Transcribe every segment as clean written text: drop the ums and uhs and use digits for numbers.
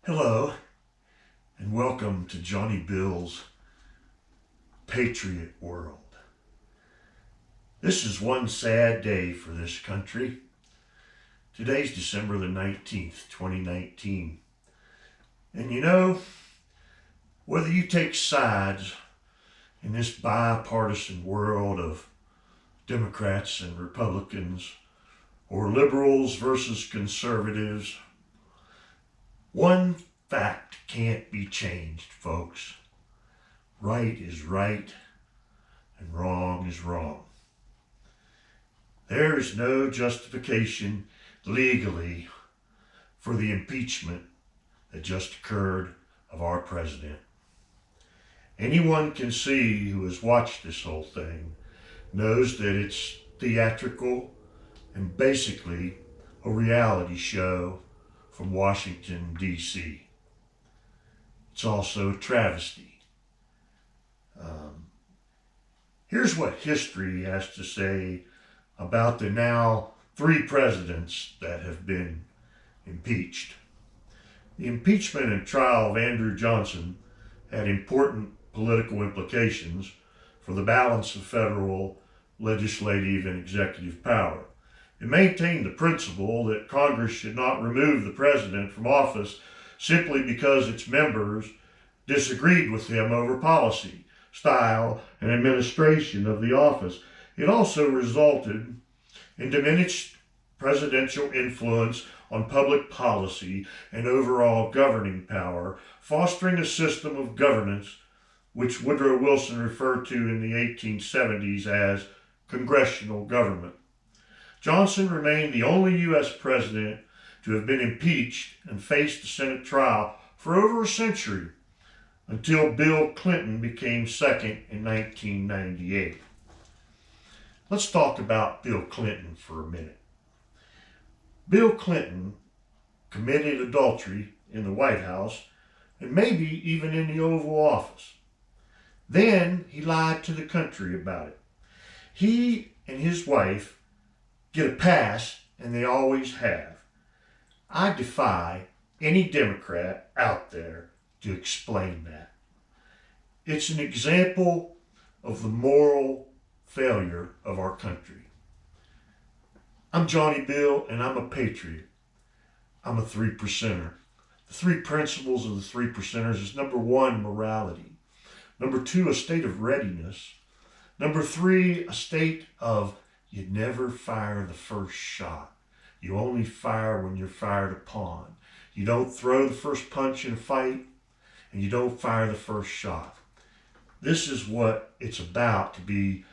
Hello, and welcome to Johnny Bill's Patriot World. This is one sad day for this country. Today's December the 19th, 2019. And whether you take sides in this bipartisan world of Democrats and Republicans, or liberals versus conservatives, one fact can't be changed, folks. Right is right and wrong is wrong. There is no justification legally for the impeachment that just occurred of our president. Anyone can see who has watched this whole thing knows that it's theatrical and basically a reality show from Washington, D.C. It's also a travesty. Here's what history has to say about the now 3 presidents that have been impeached. The impeachment and trial of Andrew Johnson had important political implications for the balance of federal, legislative, and executive power. It maintained the principle that Congress should not remove the president from office simply because its members disagreed with him over policy, style, and administration of the office. It also resulted in diminished presidential influence on public policy and overall governing power, fostering a system of governance which Woodrow Wilson referred to in the 1870s as congressional government. Johnson remained the only U.S. president to have been impeached and faced a Senate trial for over a century until Bill Clinton became second in 1998. Let's talk about Bill Clinton for a minute. Bill Clinton committed adultery in the White House and maybe even in the Oval Office. Then he lied to the country about it. He and his wife get a pass, and they always have. I defy any Democrat out there to explain that. It's an example of the moral failure of our country. I'm Johnny Bill, and I'm a patriot. I'm a 3%er. The 3 principles of the 3%ers is number 1, morality. Number 2, a state of readiness. Number 3, a state of you never fire the first shot. You only fire when you're fired upon. You don't throw the first punch in a fight, and you don't fire the first shot. This is what it's about to be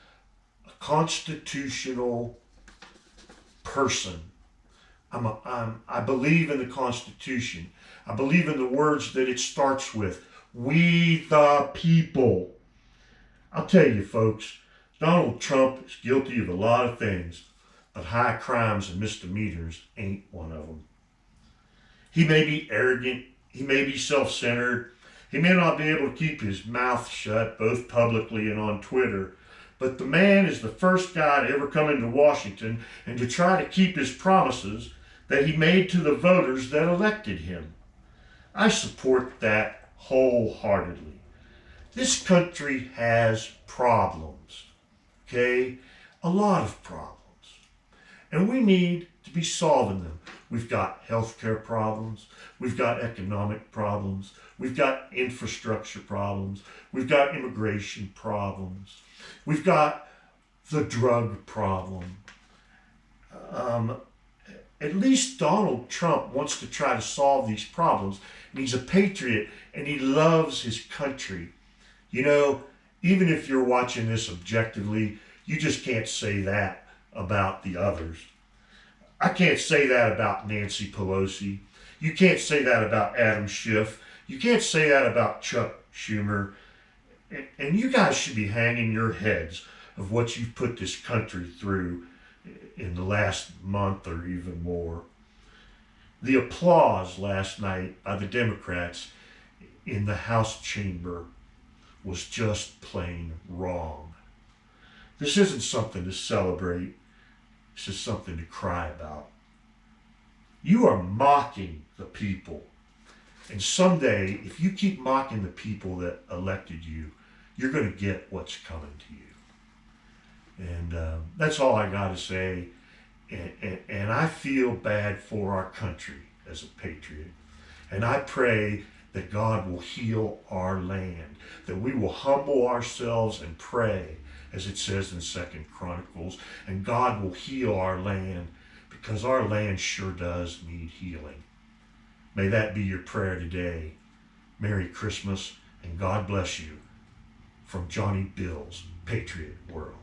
a constitutional person. I believe in the Constitution. I believe in the words that it starts with. We the people. I'll tell you, folks, Donald Trump is guilty of a lot of things, but high crimes and misdemeanors ain't one of them. He may be arrogant, he may be self-centered, he may not be able to keep his mouth shut both publicly and on Twitter, but the man is the first guy to ever come into Washington and to try to keep his promises that he made to the voters that elected him. I support that wholeheartedly. This country has problems. Okay? A lot of problems. And we need to be solving them. We've got healthcare problems. We've got economic problems. We've got infrastructure problems. We've got immigration problems. We've got the drug problem. At least Donald Trump wants to try to solve these problems. And he's a patriot and he loves his country. Even if you're watching this objectively, you just can't say that about the others. I can't say that about Nancy Pelosi. You can't say that about Adam Schiff. You can't say that about Chuck Schumer. And you guys should be hanging your heads of what you've put this country through in the last month or even more. The applause last night by the Democrats in the House chamber was just plain wrong. This isn't something to celebrate. This is something to cry about. You are mocking the people. And someday, if you keep mocking the people that elected you, you're going to get what's coming to you. And that's all I got to say. And I feel bad for our country as a patriot. And I pray that God will heal our land, that we will humble ourselves and pray, as it says in 2 Chronicles, and God will heal our land, because our land sure does need healing. May that be your prayer today. Merry Christmas, and God bless you from Johnny Bill's Patriot World.